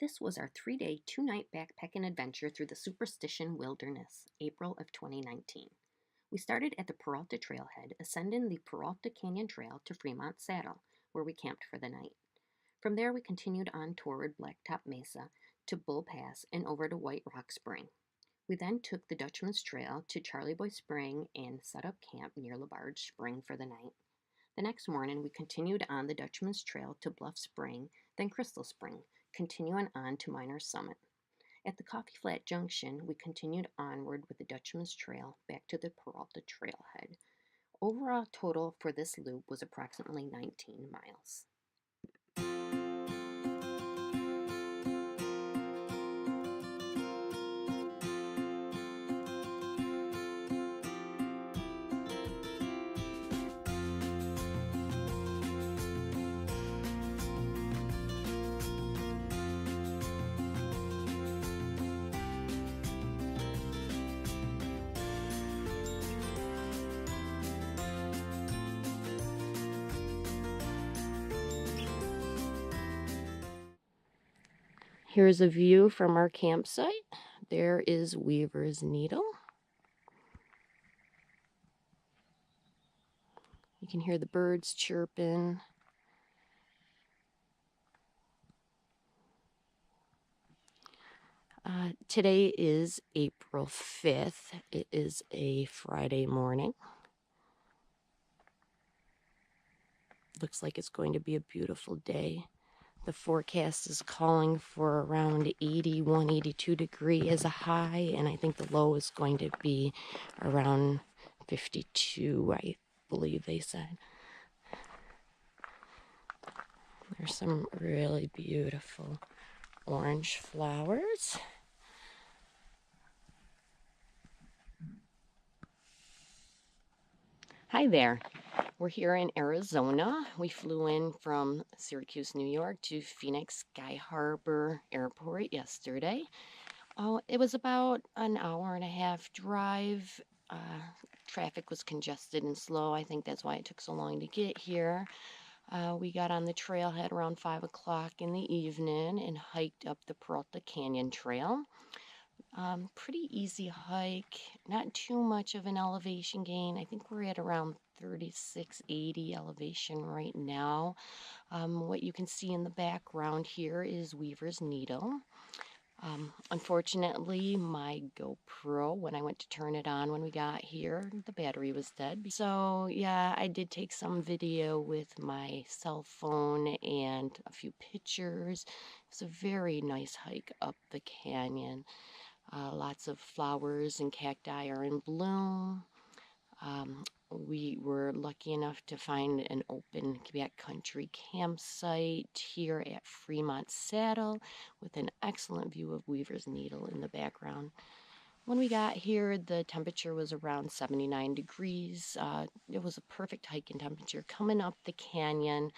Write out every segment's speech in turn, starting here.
This was our 3-day, 2-night backpacking adventure through the Superstition Wilderness, April of 2019. We started at the Peralta Trailhead, ascending the Peralta Canyon Trail to Fremont Saddle, where we camped for the night. From there, we continued on toward Black Top Mesa to Bull Pass and over to White Rock Spring. We then took the Dutchman Trail to Charlebois Spring and set up camp near LaBarge Spring for the night. The next morning, we continued on the Dutchman Trail to Bluff Spring, then Crystal Spring, continuing on to Miner's Summit. At the Coffee Flat Junction, we continued onward with the Dutchman's Trail back to the Peralta Trailhead. Overall total for this loop was approximately 19 miles. Here's a view from our campsite. There is Weaver's Needle. You can hear the birds chirping. Today is April 5th. It is a Friday morning. Looks like it's going to be a beautiful day. The forecast is calling for around 81, 82 degrees as a high, and I think the low is going to be around 52, I believe they said. There's some really beautiful orange flowers. Hi there. We're here in Arizona. We flew in from Syracuse, New York to Phoenix Sky Harbor Airport yesterday. It was about an hour and a half drive. Traffic was congested and slow. I think that's why it took so long to get here. We got on the trailhead around 5 o'clock in the evening and hiked up the Peralta Canyon Trail. Pretty easy hike, not too much of an elevation gain. I think we're at around 3680 elevation right now. What you can see in the background here is Weaver's Needle. Unfortunately, my GoPro, when I went to turn it on when we got here, the battery was dead. So yeah, I did take some video with my cell phone and a few pictures. It's a very nice hike up the canyon. Lots of flowers and cacti are in bloom. We were lucky enough to find an open backcountry campsite here at Fremont Saddle with an excellent view of Weaver's Needle in the background. When we got here, the temperature was around 79 degrees. It was a perfect hiking temperature. Coming up the canyon,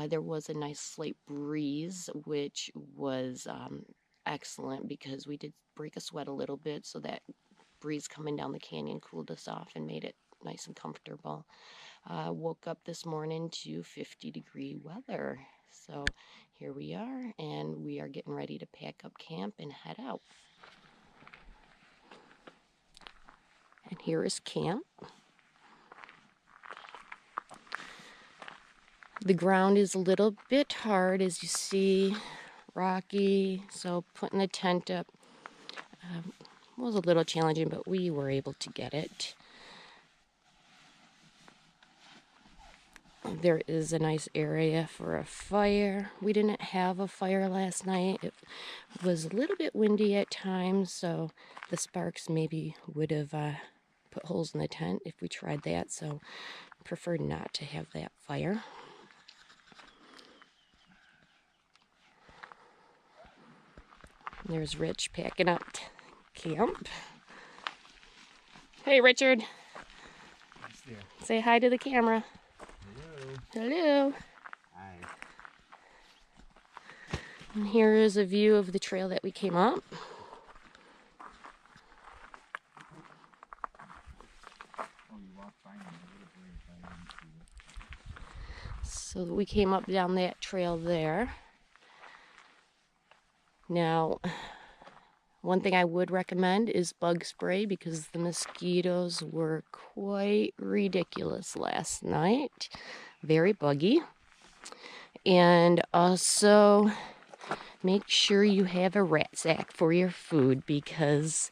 there was a nice slight breeze, which was excellent because we did break a sweat a little bit, so that breeze coming down the canyon cooled us off and made it nice and comfortable. Woke up this morning to 50-degree weather. So here we are, and we are getting ready to pack up camp and head out. And here is camp. The ground is a little bit hard, as you see, rocky, so putting the tent up was a little challenging, but we were able to get it. There is a nice area for a fire. We didn't have a fire last night. It was a little bit windy at times, so the sparks maybe would have put holes in the tent if we tried that, so I preferred not to have that fire. There's Rich packing up camp. Hey, Richard. Say hi to the camera. Hello. Hello. Hi. And here is a view of the trail that we came up. So we came up down that trail there. Now, one thing I would recommend is bug spray because the mosquitoes were quite ridiculous last night. Very buggy. And also make sure you have a rat sack for your food because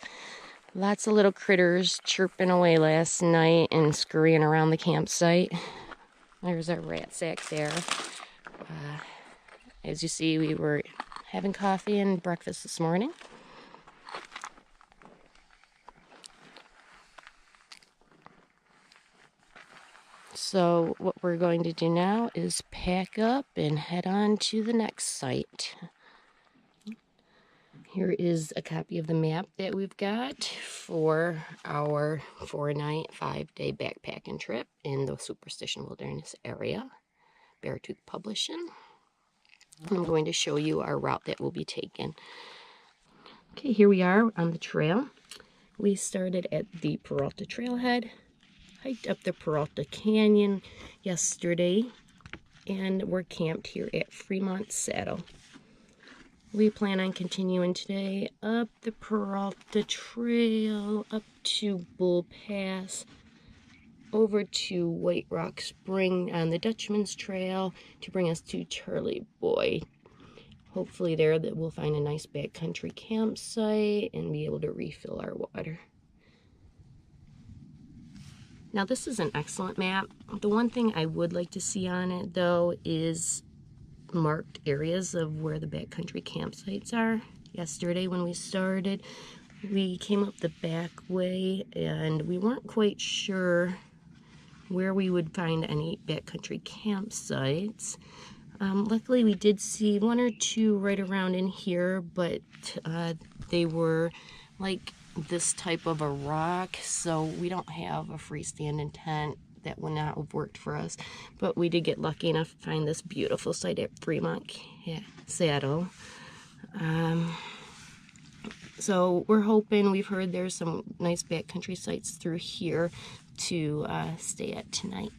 lots of little critters chirping away last night and scurrying around the campsite. There's our rat sack there. As you see, we were having coffee and breakfast this morning. So what we're going to do now is pack up and head on to the next site. Here is a copy of the map that we've got for our 4-night, 5-day backpacking trip in the Superstition Wilderness area, Beartooth Publishing. I'm going to show you our route that will be taken. Okay, here we are on the trail. We started at the Peralta Trailhead, hiked up the Peralta Canyon yesterday, and we're camped here at Fremont Saddle. We plan on continuing today up the Peralta Trail, up to Bull Pass, over to White Rock Spring on the Dutchman Trail to bring us to Charlebois. Hopefully there that we'll find a nice backcountry campsite and be able to refill our water. Now this is an excellent map. The one thing I would like to see on it though is marked areas of where the backcountry campsites are. Yesterday when we started, we came up the back way and we weren't quite sure where we would find any backcountry campsites. Luckily we did see 1 or 2 right around in here, but they were like this type of a rock, so we don't have a freestanding tent. That would not have worked for us, but we did get lucky enough to find this beautiful site at Fremont Saddle. So we're hoping, we've heard there's some nice backcountry sites through here to stay at tonight.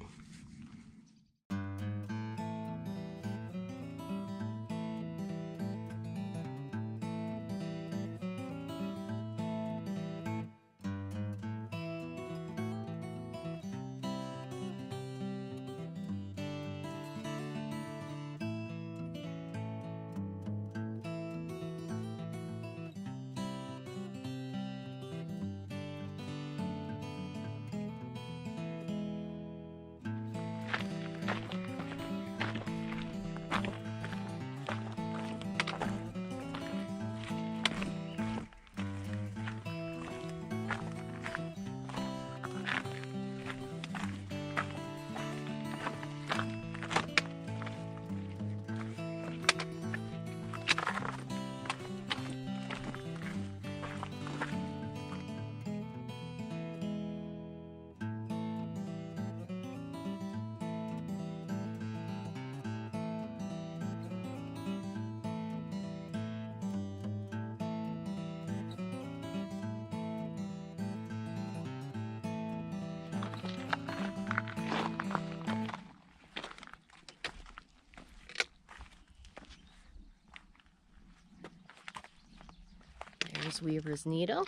There's Weaver's Needle,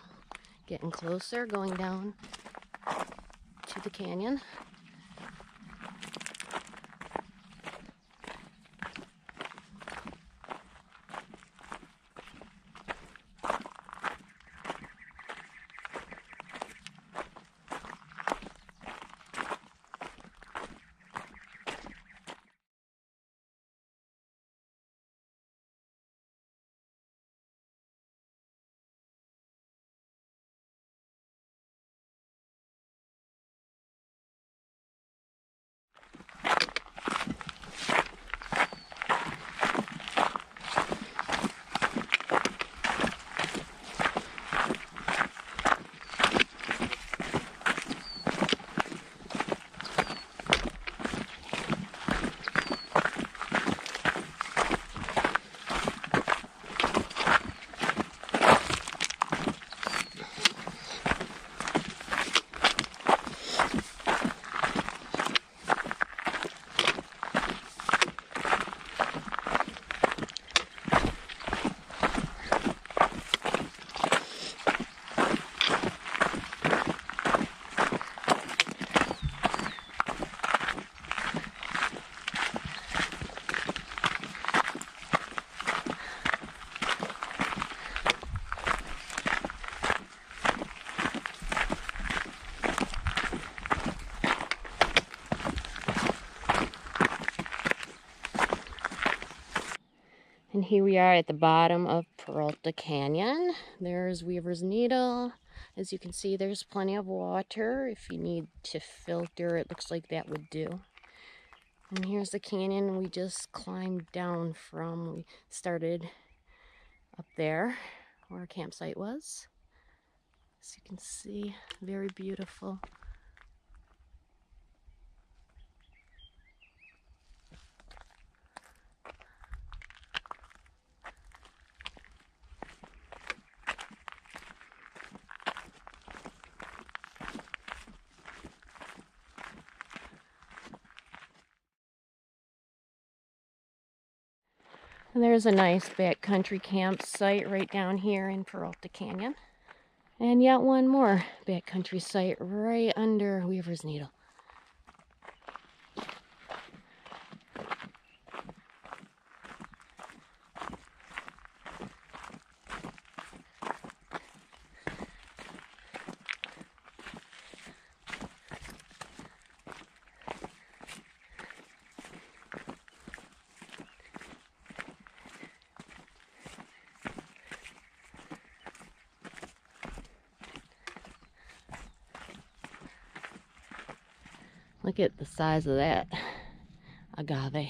getting closer, going down to the canyon. And here we are at the bottom of Peralta Canyon. There's Weaver's Needle. As you can see, there's plenty of water. If you need to filter, it looks like that would do. And here's the canyon we just climbed down from. We started up there where our campsite was. As you can see, very beautiful. And there's a nice backcountry campsite right down here in Peralta Canyon. And yet one more backcountry site right under Weaver's Needle. Look at the size of that agave.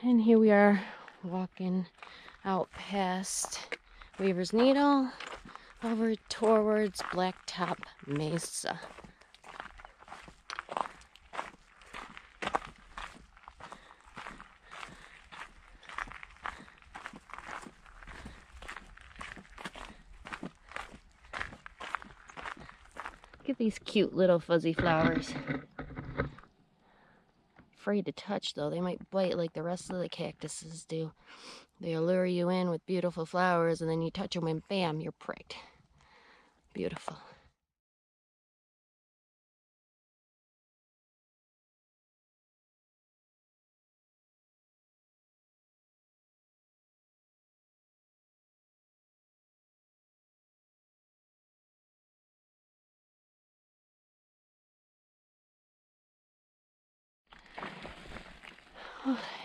And here we are walking out past Weaver's Needle over towards Black Top Mesa. Look at these cute little fuzzy flowers. Afraid to touch though, they might bite like the rest of the cactuses do. They allure you in with beautiful flowers and then you touch them and bam, you're pricked. Beautiful.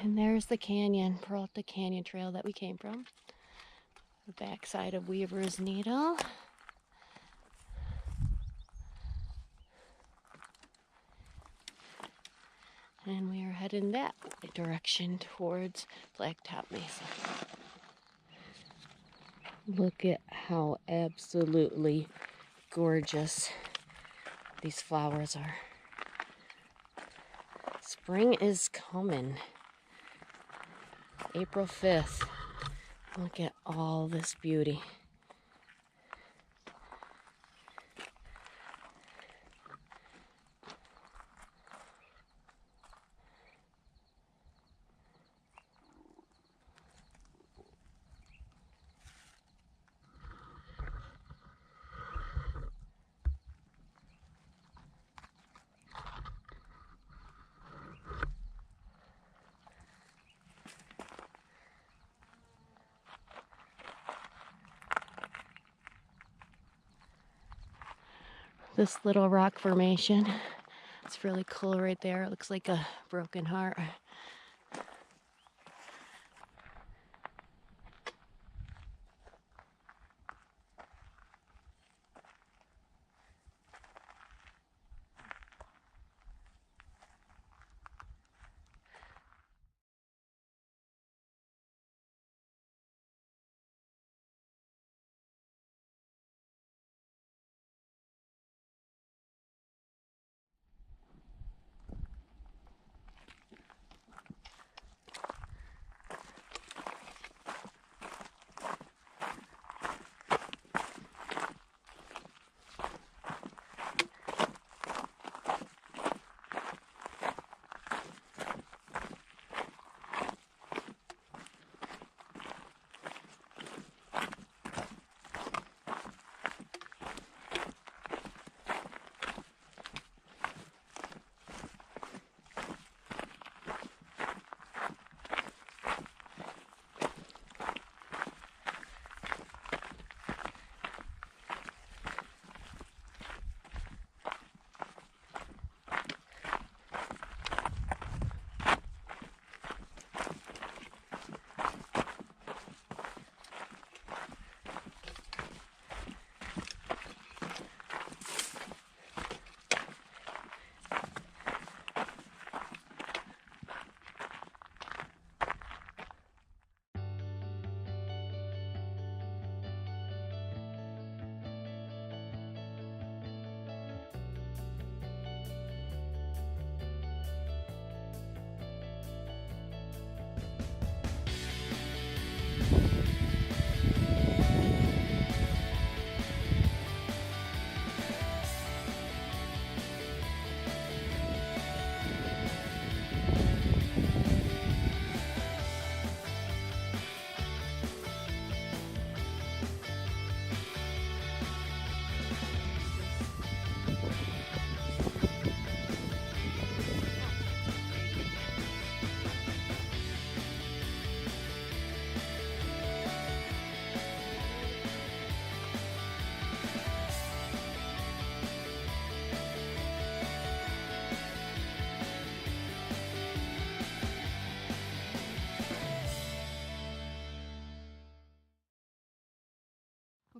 And there's the canyon, Peralta Canyon Trail that we came from. The backside of Weaver's Needle. And we are heading that direction towards Black Top Mesa. Look at how absolutely gorgeous these flowers are. Spring is coming. April 5th. Look at all this beauty. This little rock formation, it's really cool right there. It looks like a broken heart.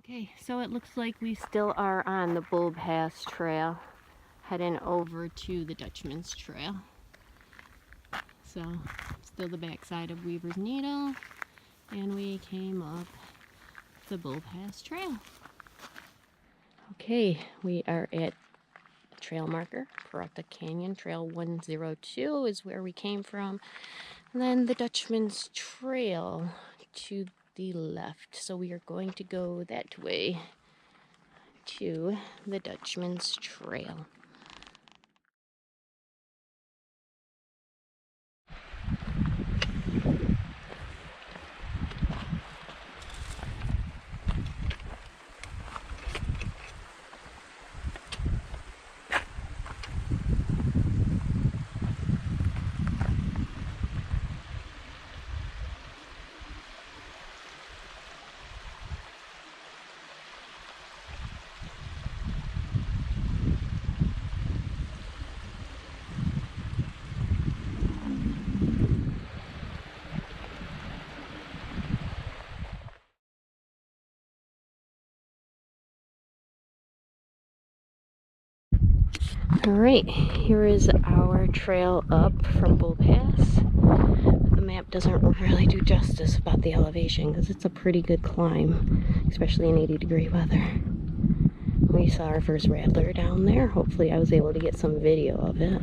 Okay, so it looks like we still are on the Bull Pass Trail, heading over to the Dutchman's Trail. So, still the backside of Weaver's Needle, and we came up the Bull Pass Trail. Okay, we are at trail marker, Peralta Canyon Trail 102 is where we came from. And then the Dutchman's Trail to the left. So we are going to go that way to the Dutchman's Trail. Alright, here is our trail up from Bull Pass. The map doesn't really do justice about the elevation because it's a pretty good climb, especially in 80-degree weather. We saw our first rattler down there. Hopefully I was able to get some video of it.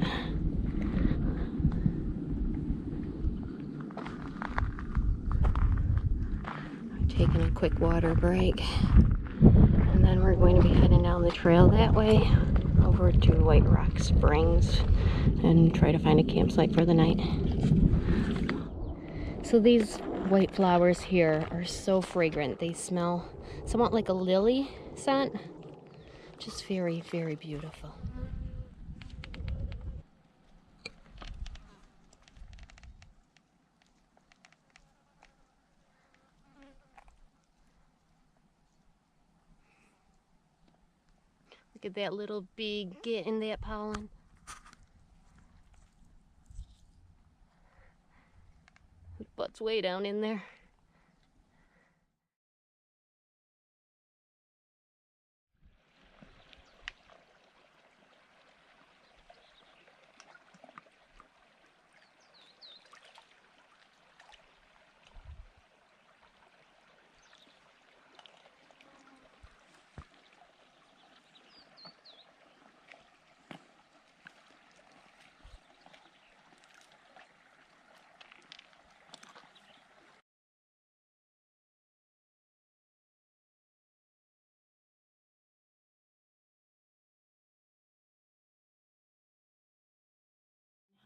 I'm taking a quick water break. And then we're going to be heading down the trail that way over to White Rock Springs and try to find a campsite for the night. So these white flowers here are so fragrant. They smell somewhat like a lily scent. Just very, very beautiful. Look at that little bee getting that pollen. His butt's way down in there.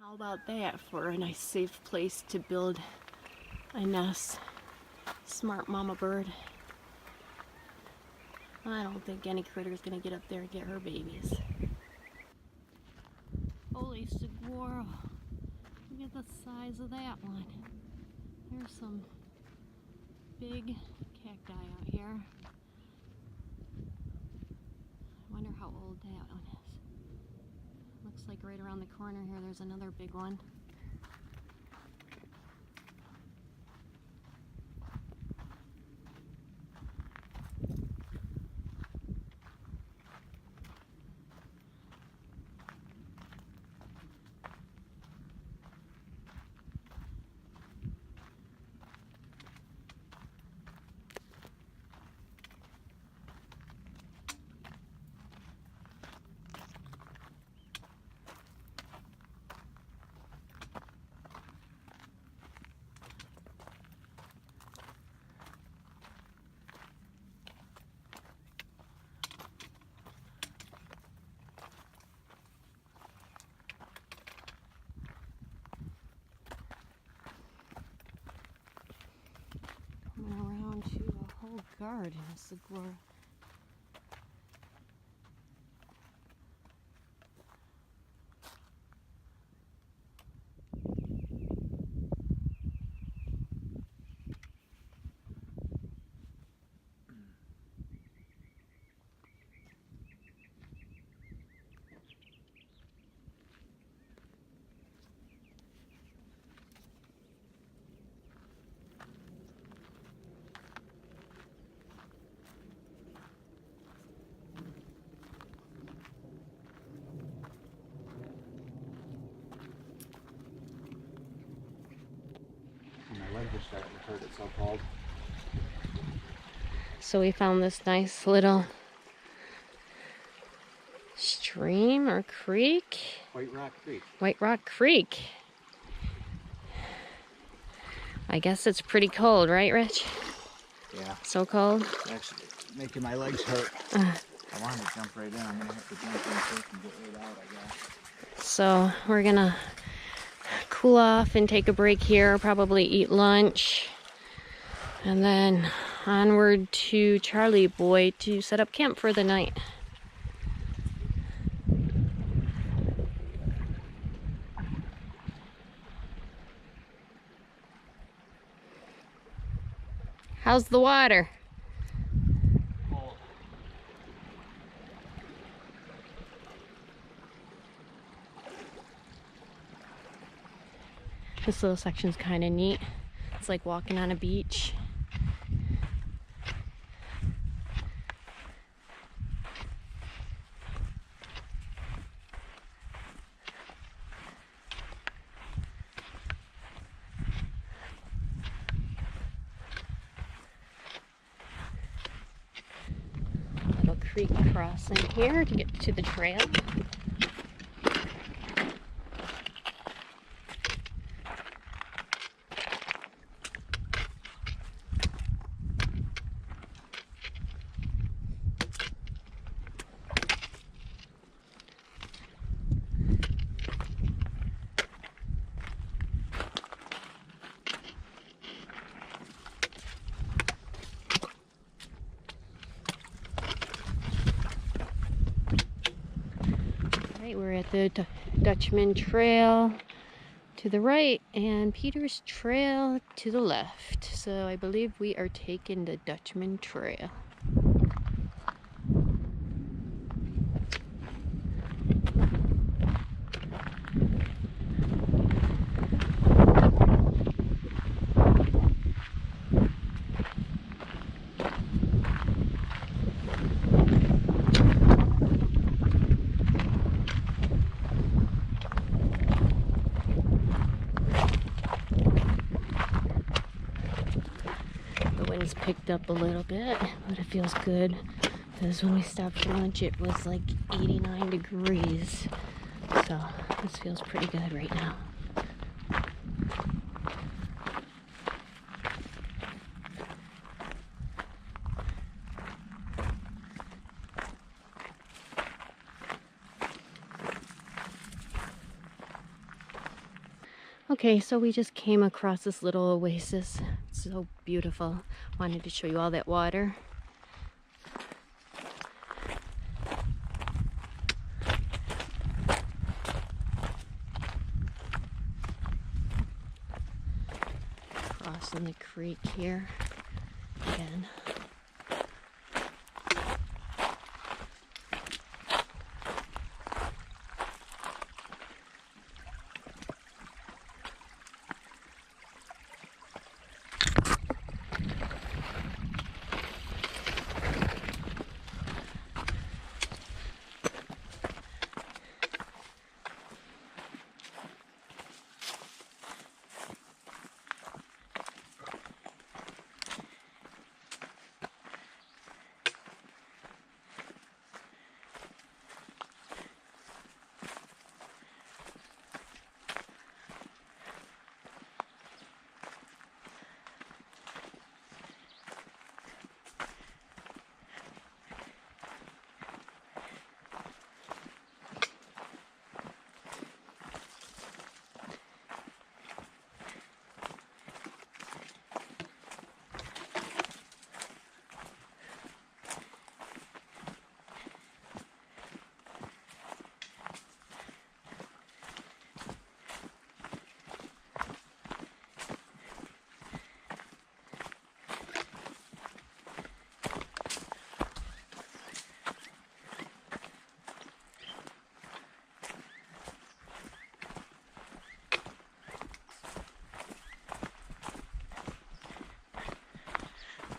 How about that for a nice safe place to build a nest? Smart mama bird. I don't think any critter's gonna get up there and get her babies. Holy saguaro. Look at the size of that one. There's some big cacti out here. I wonder how old that one is. Looks like right around the corner here there's another big one. Around to a whole garden of saguaro. starting to hurt, it's so cold. So we found this nice little stream or creek. White Rock Creek. White Rock Creek. I guess it's pretty cold, right, Rich? Yeah. So cold? Actually, making my legs hurt. I wanted to jump right in. I'm going to have to jump in first and get right out, I guess. So we're going to cool off and take a break here, probably eat lunch, and then onward to Charlebois to set up camp for the night. How's the water? Cold. This little section's kind of neat. It's like walking on a beach. Little creek crossing here to get to the trail. We're at the Dutchman Trail to the right and Peter's Trail to the left. So I believe we are taking the Dutchman Trail. Picked up a little bit, but it feels good because when we stopped for lunch it was like 89 degrees, so this feels pretty good right now. Okay, so we just came across this little oasis. It's so beautiful. Wanted to show you all that water. Crossing the creek here again.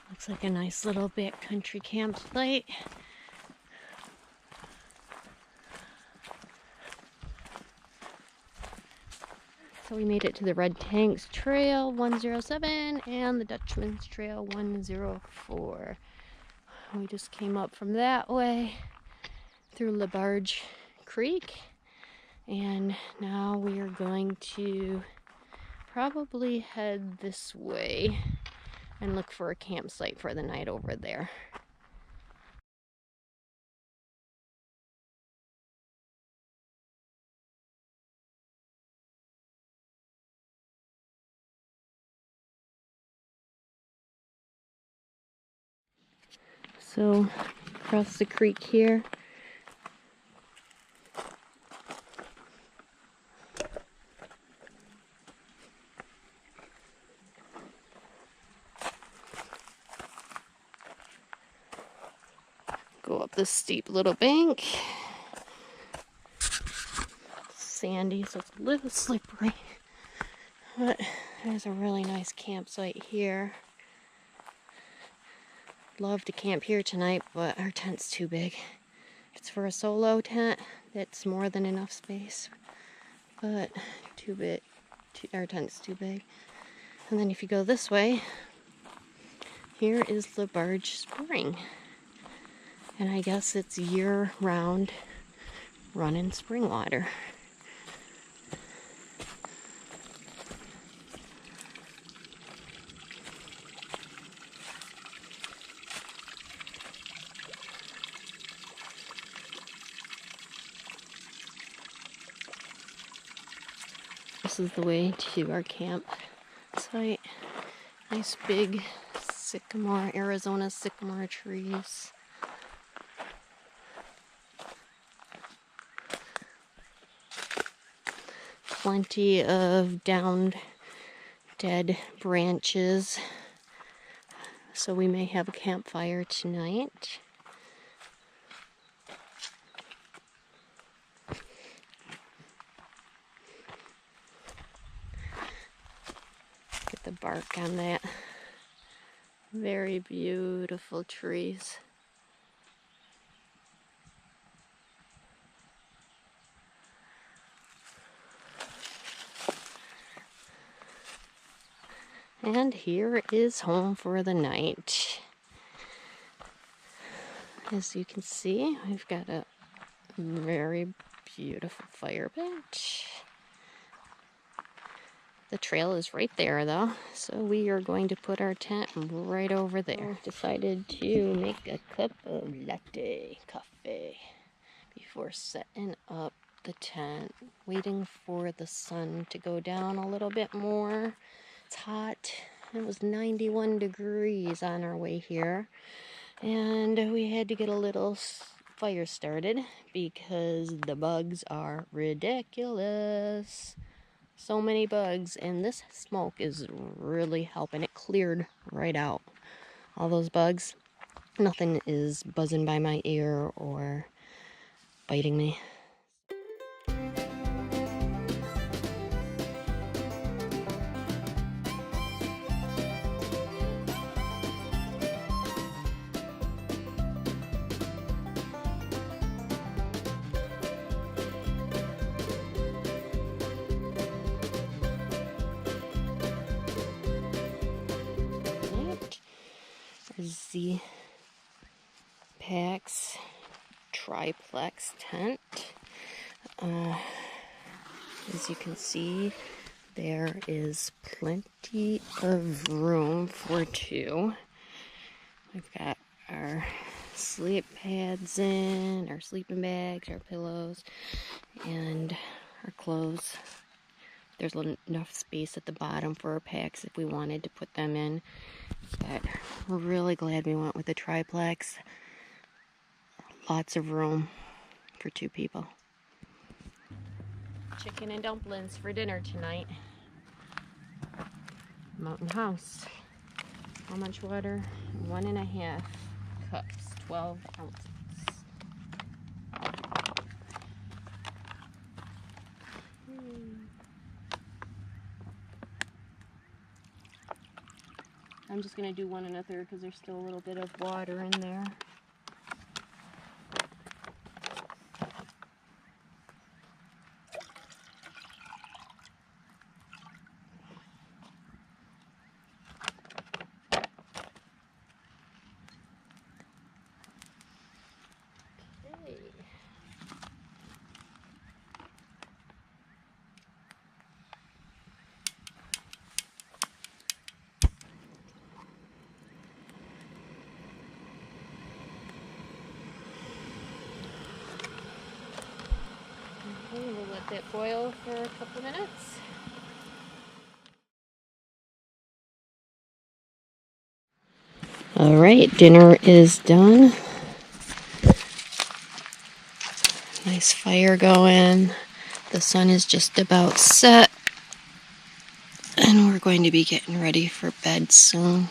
Looks like a nice little backcountry campsite. So So we made it to the Red Tanks Trail 107 and the Dutchman Trail 104. We just came up from that way through LaBarge Creek, and now we are going to probably head this way and look for a campsite for the night over there. So across the creek here, go up this steep little bank. Sandy, so it's a little slippery, but there's a really nice campsite here. Love to camp here tonight, but our tent's too big. It's for a solo tent. It's more than enough space, but too big. Our tent's too big. And then if you go this way, here is LaBarge Spring, and I guess it's year-round running spring water. This is the way to our camp site. Nice big sycamore, Arizona sycamore trees. Plenty of downed, dead branches. So we may have a campfire tonight. Get the bark on that. Very beautiful trees. And here is home for the night. As you can see, we've got a very beautiful fire pit. The trail is right there though, so we are going to put our tent right over there. Decided to make a cup of latte coffee before setting up the tent, waiting for the sun to go down a little bit more. It's hot. It was 91 degrees on our way here, and we had to get a little fire started because the bugs are ridiculous. So many bugs, and this smoke is really helping. It cleared right out all those bugs. Nothing is buzzing by my ear or biting me. Z Pack's triplex tent. As you can see, there is plenty of room for two. We've got our sleep pads in, our sleeping bags, our pillows, and our clothes. There's enough space at the bottom for our packs if we wanted to put them in. But we're really glad we went with the triplex. Lots of room for two people. Chicken and dumplings for dinner tonight. Mountain House. How much water? 1.5 cups, 12 ounces. I'm just going to do 1 1/3 because there's still a little bit of water in there. it boil for a couple minutes. All right, dinner is done. Nice fire going. The sun is just about set. And we're going to be getting ready for bed soon.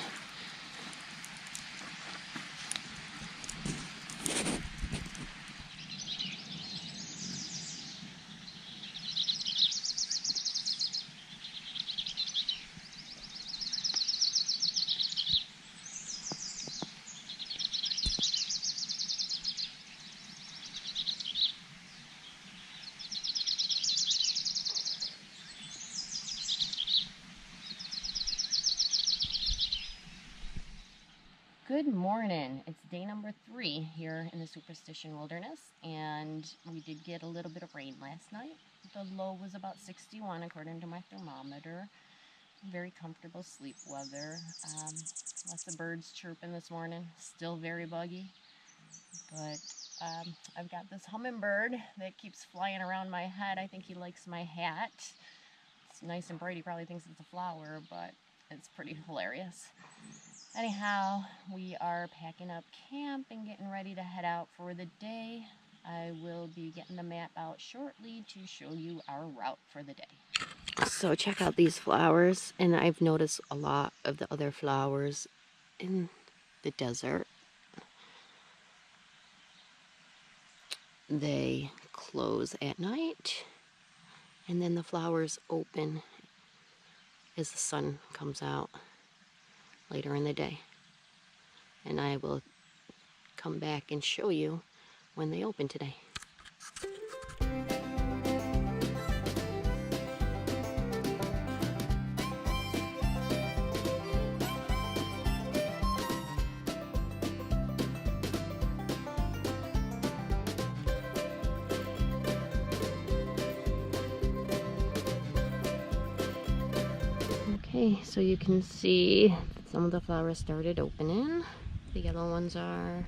Good morning. It's day number 3 here in the Superstition Wilderness, and we did get a little bit of rain last night. The low was about 61 according to my thermometer. Very comfortable sleep weather. Lots of birds chirping this morning. Still very buggy, but I've got this hummingbird that keeps flying around my head. I think he likes my hat. It's nice and bright. He probably thinks it's a flower, but it's pretty hilarious. Anyhow, we are packing up camp and getting ready to head out for the day. I will be getting the map out shortly to show you our route for the day. So check out these flowers, and I've noticed a lot of the other flowers in the desert. They close at night, and then the flowers open as the sun comes out later in the day. And I will come back and show you when they open today. Okay, so you can see some of the flowers started opening. The yellow ones are.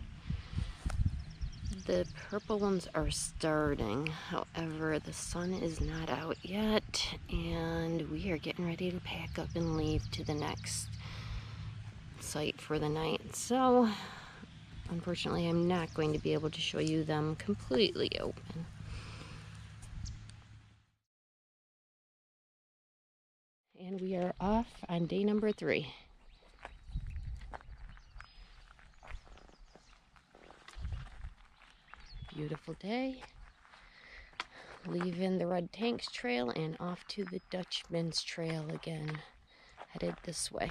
The purple ones are starting. However, the sun is not out yet, and we are getting ready to pack up and leave to the next site for the night. So, unfortunately, I'm not going to be able to show you them completely open. And we are off on day number 3. Beautiful day. Leaving the Red Tanks Trail and off to the Dutchman's Trail again. Headed this way.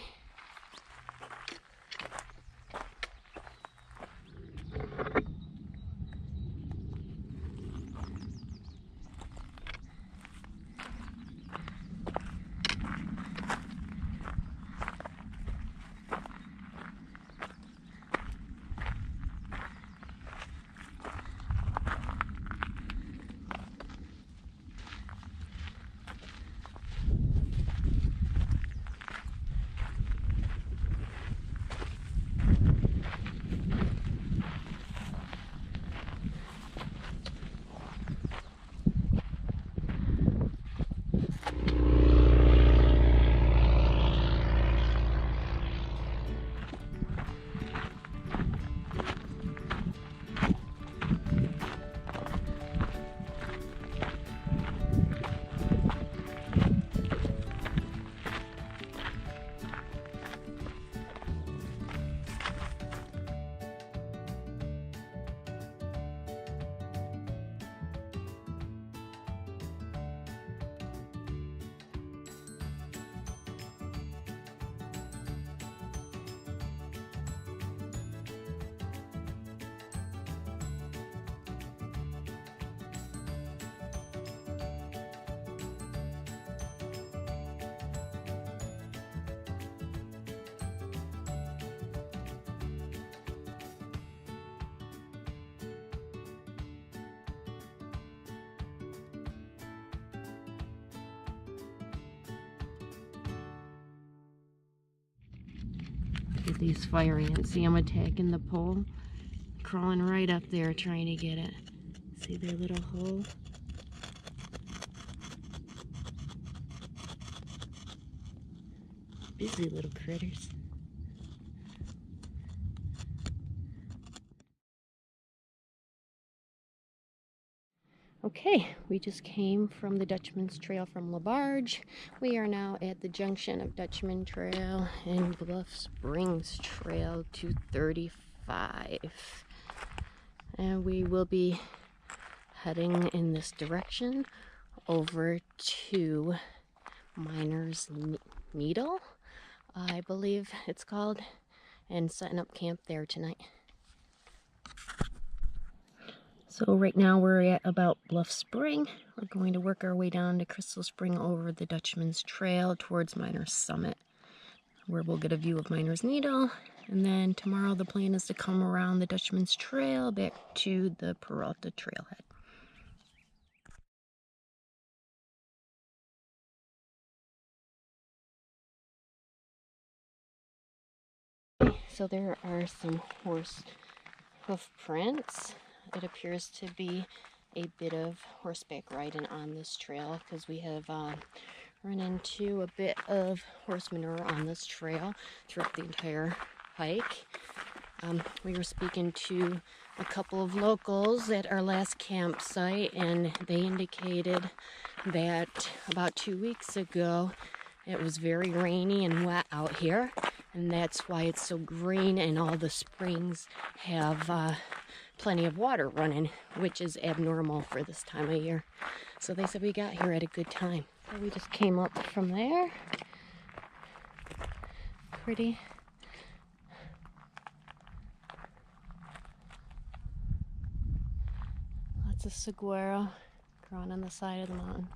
Look at these fire ants. See them attacking the pole? Crawling right up there trying to get it. See their little hole? Busy little critters. Okay, we just came from the Dutchman's Trail from LaBarge. We are now at the junction of Dutchman Trail and Bluff Springs Trail 235. And we will be heading in this direction over to Miner's Needle, I believe it's called, and setting up camp there tonight. So right now we're at about Bluff Spring. We're going to work our way down to Crystal Spring over the Dutchman's Trail towards Miner's Summit, where we'll get a view of Miner's Needle. And then tomorrow the plan is to come around the Dutchman's Trail back to the Peralta Trailhead. So there are some horse hoof prints. It appears to be a bit of horseback riding on this trail because we have run into a bit of horse manure on this trail throughout the entire hike. We were speaking to a couple of locals at our last campsite, and they indicated that about 2 weeks ago it was very rainy and wet out here, and that's why it's so green and all the springs have plenty of water running, which is abnormal for this time of year. So they said we got here at a good time. So we just came up from there. Pretty. Lots of saguaro growing on the side of the mountain.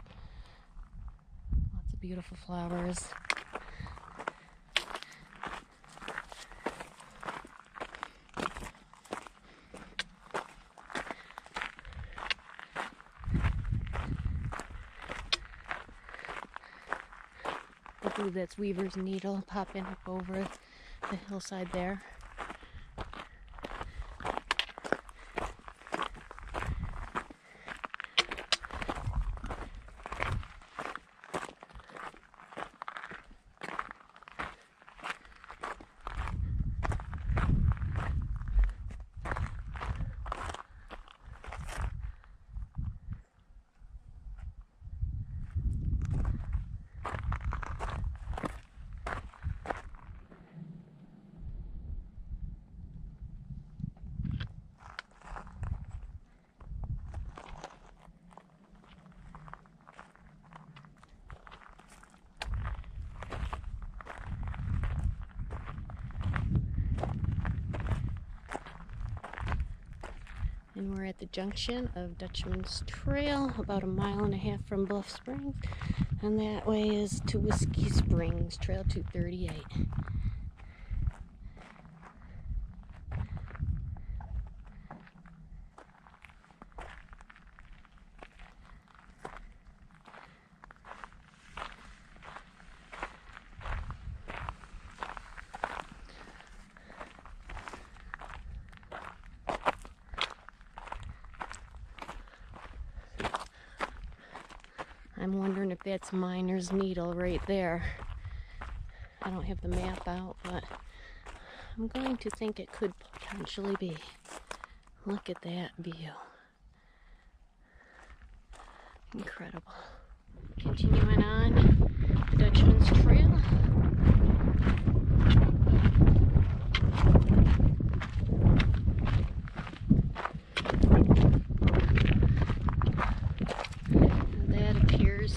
Lots of beautiful flowers. I believe that's Weaver's Needle popping up over the hillside there. And we're at the junction of Dutchman's Trail, about 1.5 miles from Bluff Springs, and that way is to Whiskey Springs, Trail 238. I'm wondering if that's Miner's Needle right there. I don't have the map out, but I'm going to think it could potentially be. Look at that view. Incredible. Continuing on Dutchman's Trail.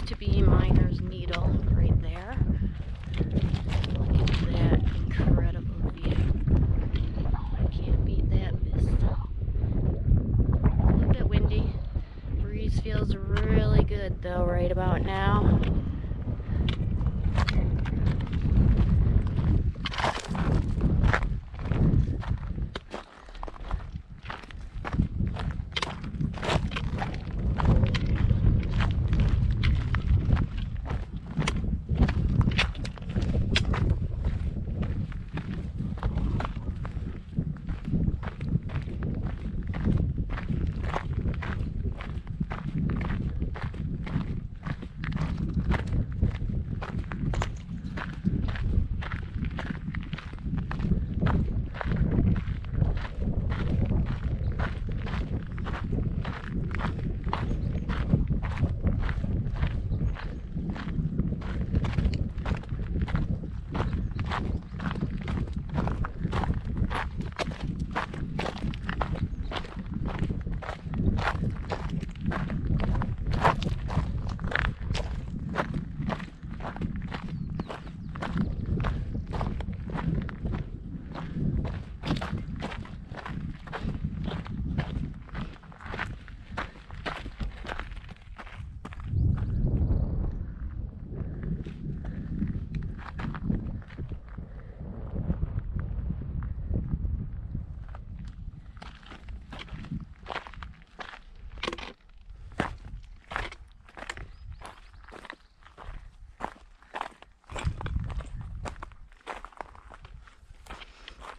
To be Miner's Needle right there. Look at that incredible view. I can't beat that vista. A little bit windy. Breeze feels really good though right about now.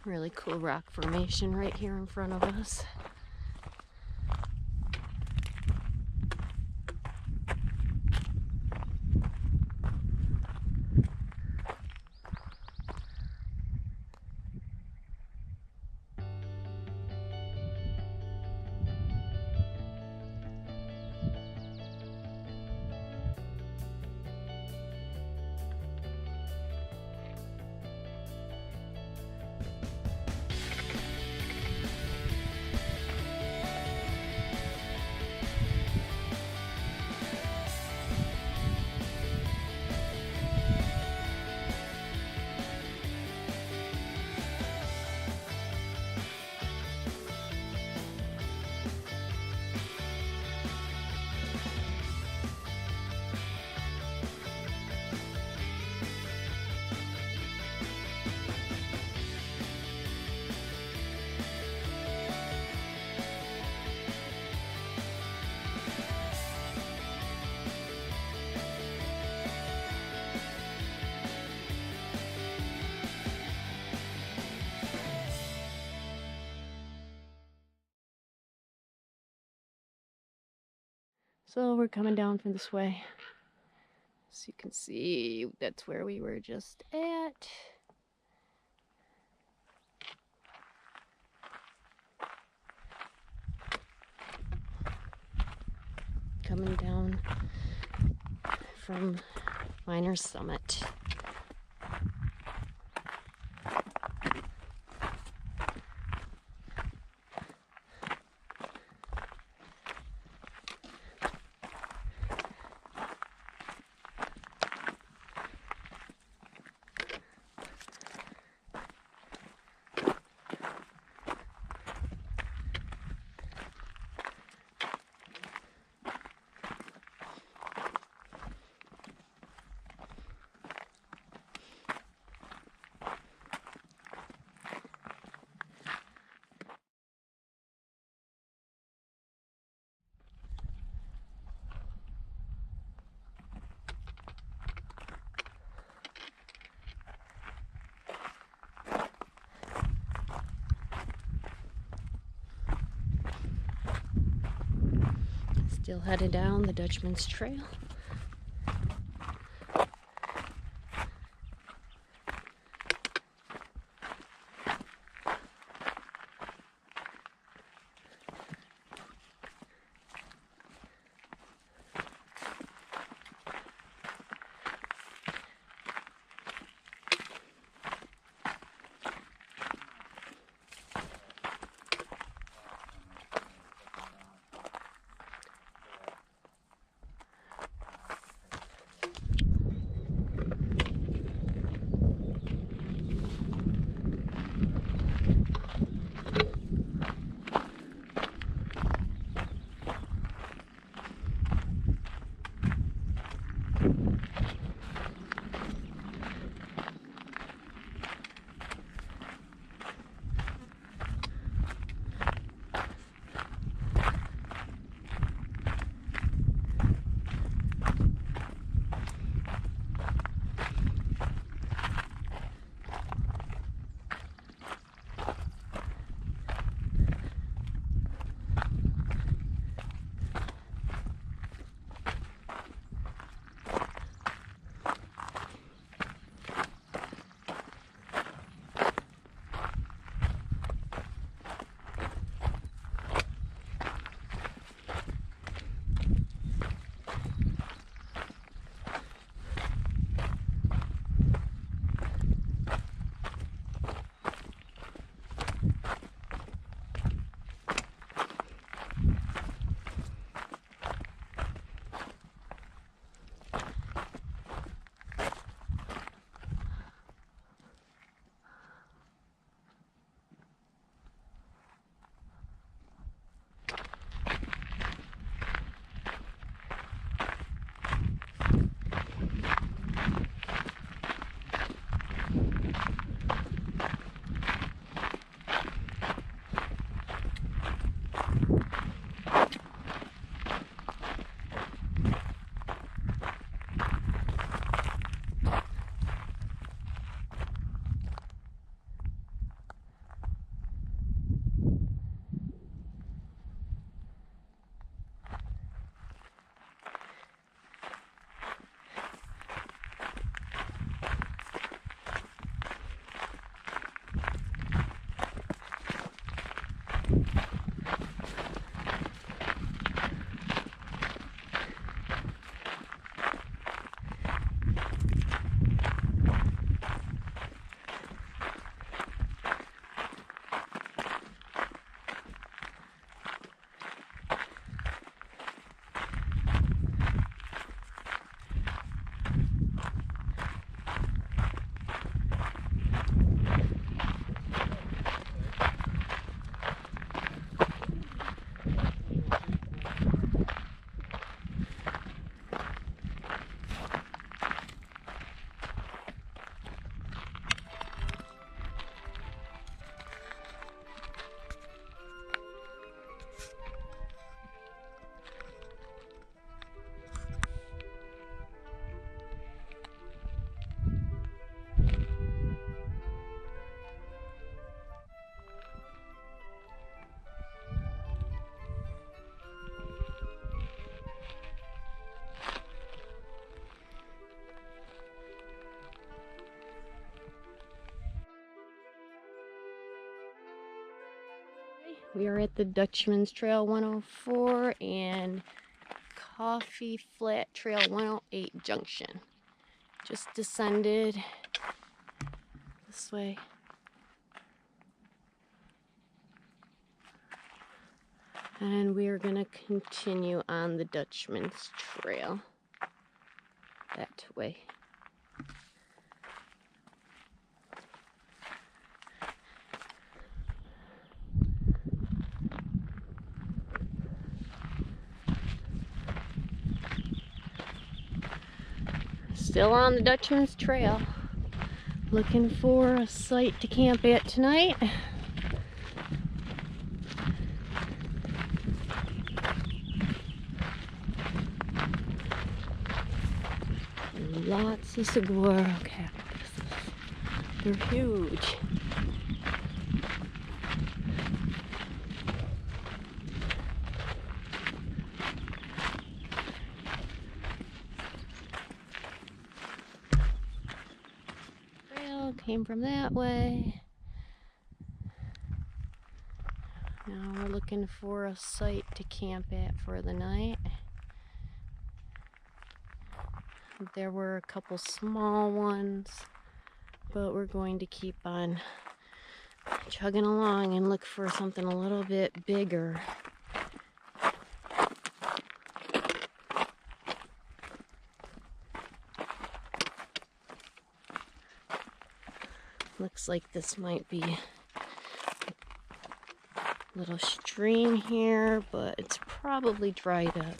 Really cool rock formation right here in front of us. So we're coming down from this way. So you can see that's where we were just at. Coming down from Miner's Summit. Still headed down the Dutchman's Trail. We are at the Dutchman Trail 104 and Coffee Flat Trail 108 junction. Just descended this way. And we are going to continue on the Dutchman's Trail that way. Still on the Dutchman's Trail, looking for a site to camp at tonight. Lots of saguaro cactuses. They're huge. Came from that way. Now we're looking for a site to camp at for the night. There were a couple small ones, but we're going to keep on chugging along and look for something a little bit bigger. Looks like this might be a little stream here, but it's probably dried up.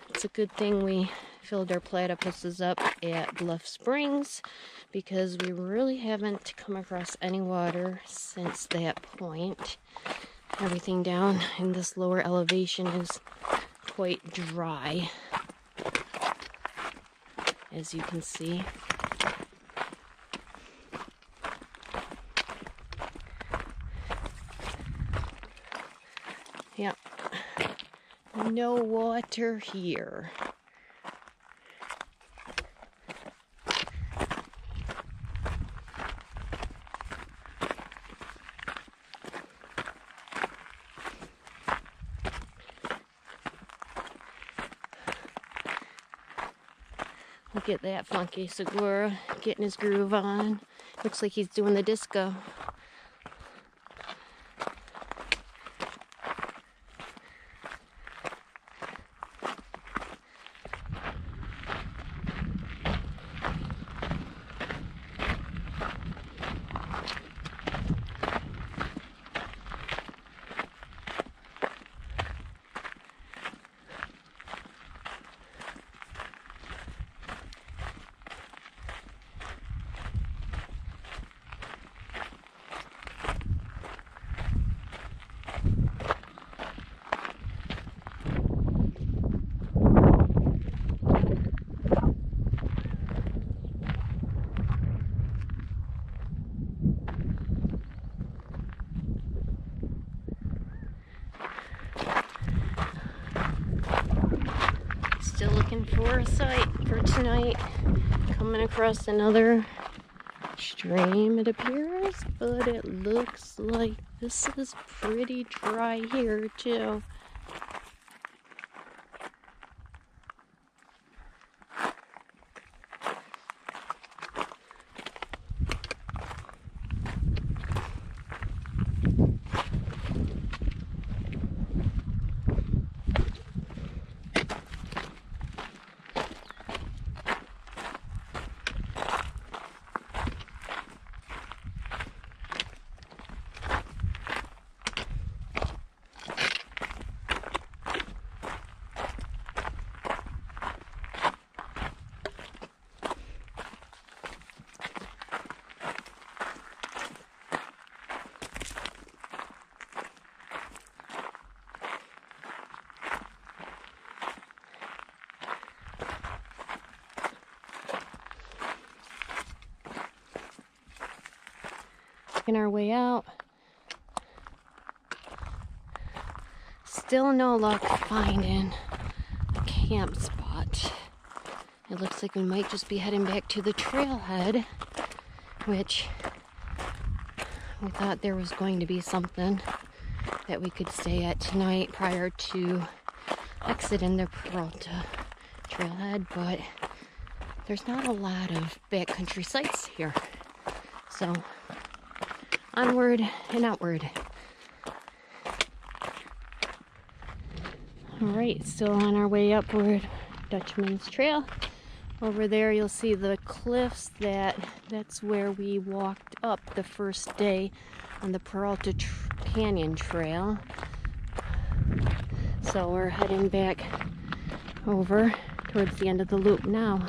It's a good thing we filled our platypuses up at Bluff Springs, because we really haven't come across any water since that point. Everything down in this lower elevation is quite dry, as you can see. Yep, no water here. Look at that funky saguaro getting his groove on. Looks like he's doing the disco. Still looking for a site for tonight. Coming across another stream, it appears, but it looks like this is pretty dry here too. Making our way out. Still no luck finding a camp spot. It looks like we might just be heading back to the trailhead, which we thought there was going to be something that we could stay at tonight prior to exiting the Peralta Trailhead, but there's not a lot of backcountry sites here. So onward and outward. Alright, still on our way upward, Dutchman's Trail. Over there you'll see the cliffs. That's where we walked up the first day on the Peralta Canyon Trail. So we're heading back over towards the end of the loop now.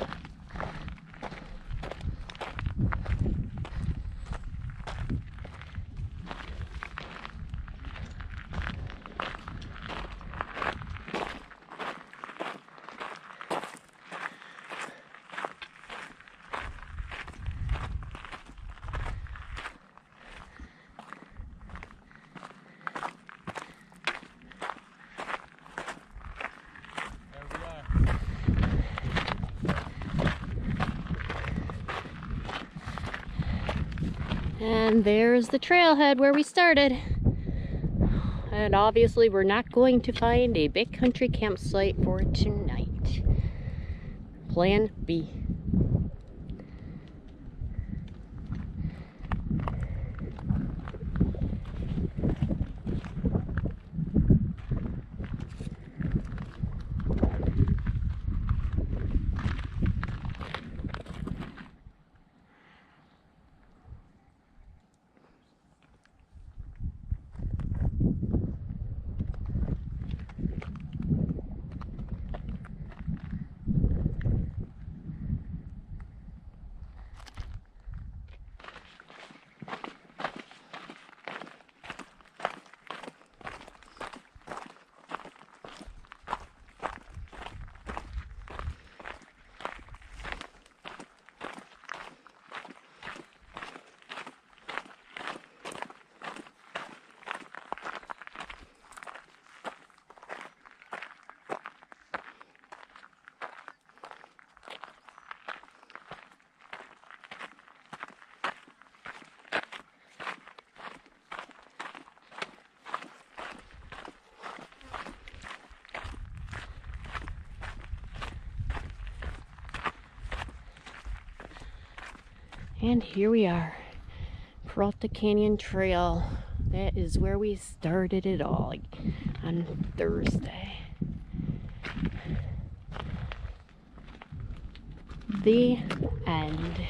And there's the trailhead where we started. And obviously we're not going to find a backcountry campsite for tonight. Plan B. And here we are, Peralta Canyon Trail. That is where we started it all on Thursday. The end.